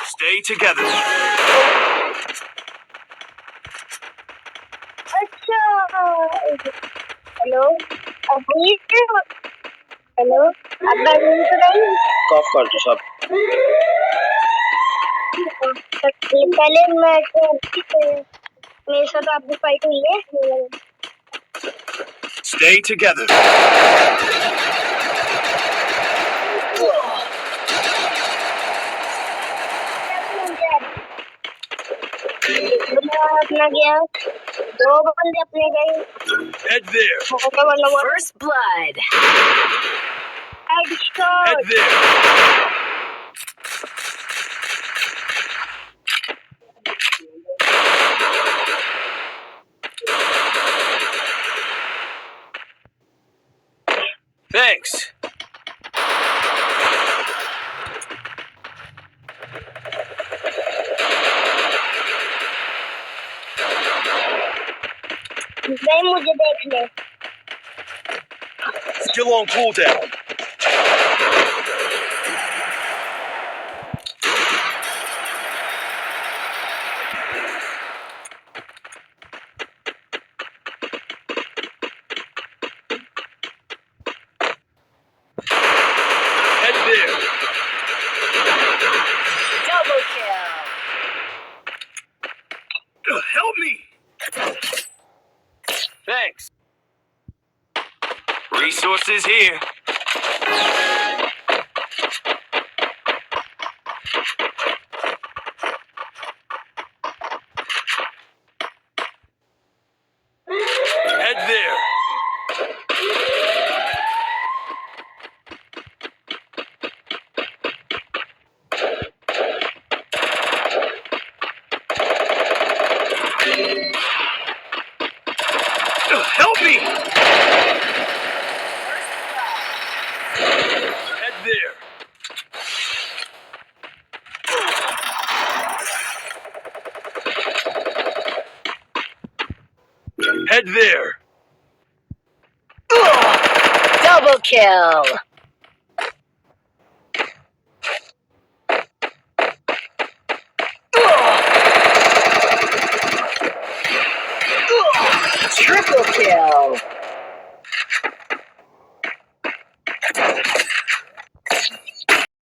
Stay together. Hello hello अब मैं तो नहीं कॉफ कर दो सब पहले मैं मेरे साथ आपकी फाइट हुई है Stay together. अपना गया 2 बंदे अपने गए Head there. First blood. Headshot. Head there. Thanks. नहीं मुझे देख ले Still on cooldown. Head there. Double kill. Help me. Thanks. Resources here. Head there. Help me. Head there. Head there. Double kill.